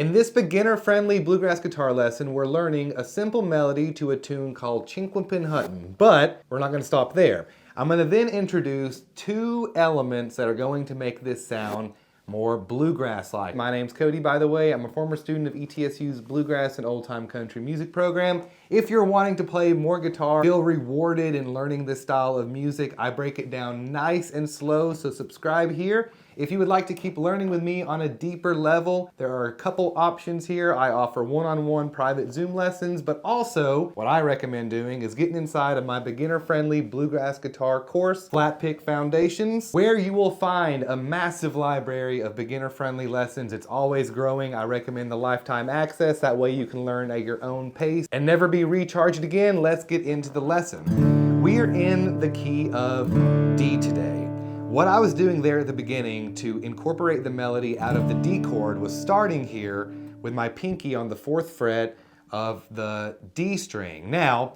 In this beginner-friendly bluegrass guitar lesson, we're learning a simple melody to a tune called Chinquapin Hutton, but we're not going to stop there. I'm going to then introduce two elements that are going to make this sound more bluegrass-like. My name's Cody, by the way. I'm a former student of ETSU's Bluegrass and Old Time Country Music program. If you're wanting to play more guitar, feel rewarded in learning this style of music, I break it down nice and slow, so subscribe here. If you would like to keep learning with me on a deeper level, there are a couple options here. I offer one-on-one private Zoom lessons, but also what I recommend doing is getting inside of my beginner-friendly bluegrass guitar course, Flatpick Foundations, where you will find a massive library of beginner-friendly lessons. It's always growing. I recommend the lifetime access. That way you can learn at your own pace and never be recharged again. Let's get into the lesson. We are in the key of D today. What I was doing there at the beginning to incorporate the melody out of the D chord was starting here with my pinky on the 4th fret of the D string. Now,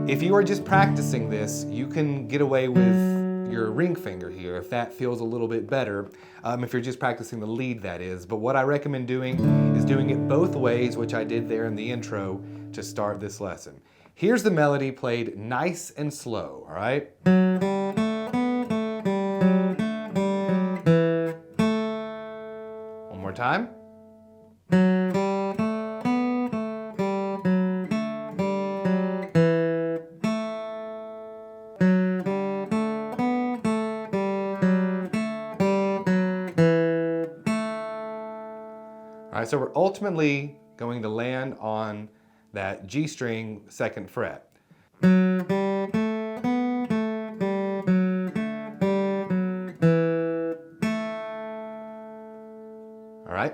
if you are just practicing this, you can get away with your ring finger here if that feels a little bit better, if you're just practicing the lead, that is. But what I recommend doing is doing it both ways, which I did there in the intro to start this lesson. Here's the melody played nice and slow, all right? One more time. All right, so we're ultimately going to land on that G string 2nd fret. All right,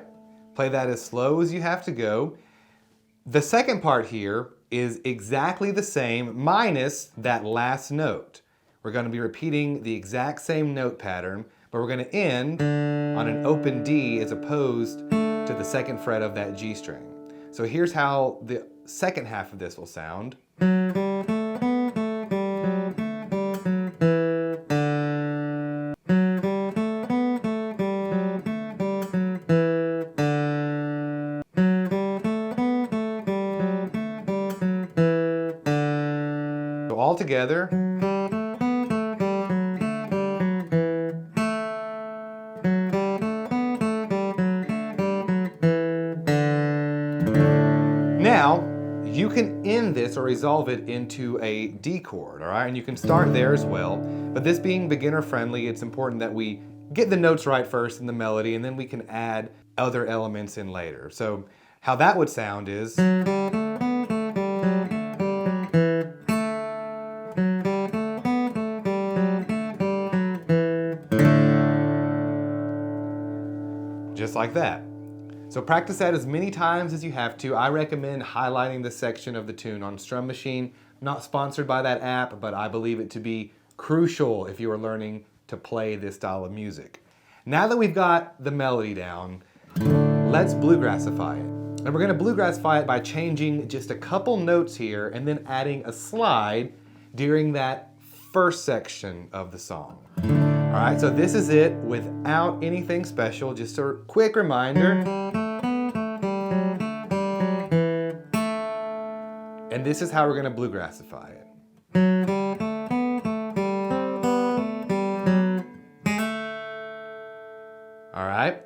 play that as slow as you have to go. The second part here is exactly the same minus that last note. We're going to be repeating the exact same note pattern, but we're going to end on an open D as opposed to the 2nd fret of that G string. So here's how the second half of this will sound. So all together. Now, you can end this or resolve it into a D chord, all right? And you can start there as well. But this being beginner friendly, it's important that we get the notes right first in the melody, and then we can add other elements in later. So how that would sound is... just like that. So practice that as many times as you have to. I recommend highlighting this section of the tune on Strum Machine. Not sponsored by that app, but I believe it to be crucial if you are learning to play this style of music. Now that we've got the melody down, let's bluegrassify it. And we're going to bluegrassify it by changing just a couple notes here and then adding a slide during that first section of the song. All right, so this is it without anything special, just a quick reminder. And this is how we're going to bluegrassify it. All right,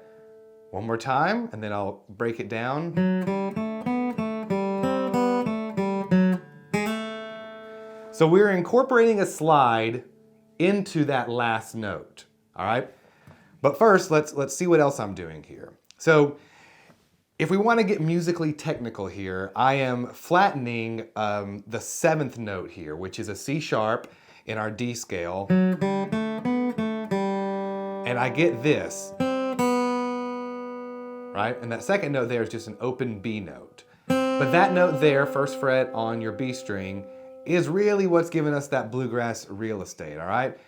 one more time, and then I'll break it down. So we're incorporating a slide into that last note, all right? But first, let's see what else I'm doing here. So if we want to get musically technical here, I am flattening the 7th note here, which is a C sharp in our D scale. And I get this, right? And that second note there is just an open B note. But that note there, 1st fret on your B string, is really what's giving us that bluegrass real estate, all right?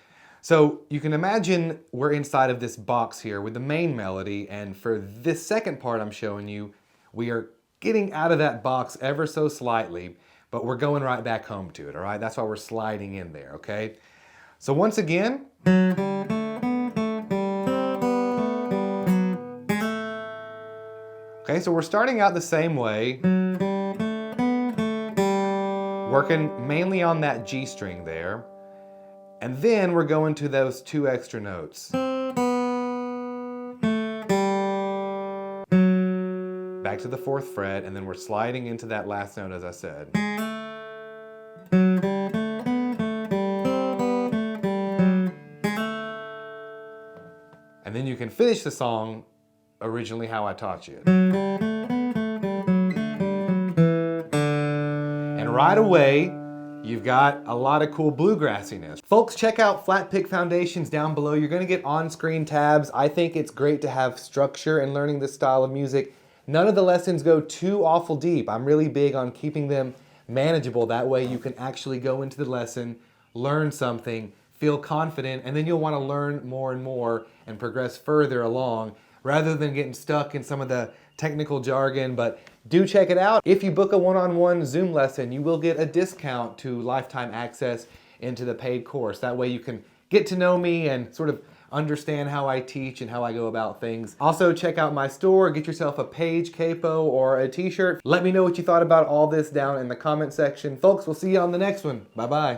So you can imagine we're inside of this box here with the main melody, and for this second part I'm showing you, we are getting out of that box ever so slightly, but we're going right back home to it, all right? That's why we're sliding in there, okay? So once again, Okay, so we're starting out the same way, working mainly on that G string there, and then we're going to those 2 extra notes. Back to the 4th fret, and then we're sliding into that last note as I said. And then you can finish the song originally how I taught you. And right away, you've got a lot of cool bluegrassiness. Folks, check out Flatpick Foundations down below. You're gonna get on-screen tabs. I think it's great to have structure in learning this style of music. None of the lessons go too awful deep. I'm really big on keeping them manageable. That way you can actually go into the lesson, learn something, feel confident, and then you'll want to learn more and more and progress further along rather than getting stuck in some of the technical jargon. But do check it out. If you book a one-on-one Zoom lesson, you will get a discount to lifetime access into the paid course. That way you can get to know me and sort of understand how I teach and how I go about things. Also, check out my store, get yourself a page, capo, or a t-shirt. Let me know what you thought about all this down in the comment section. Folks, we'll see you on the next one. Bye-bye.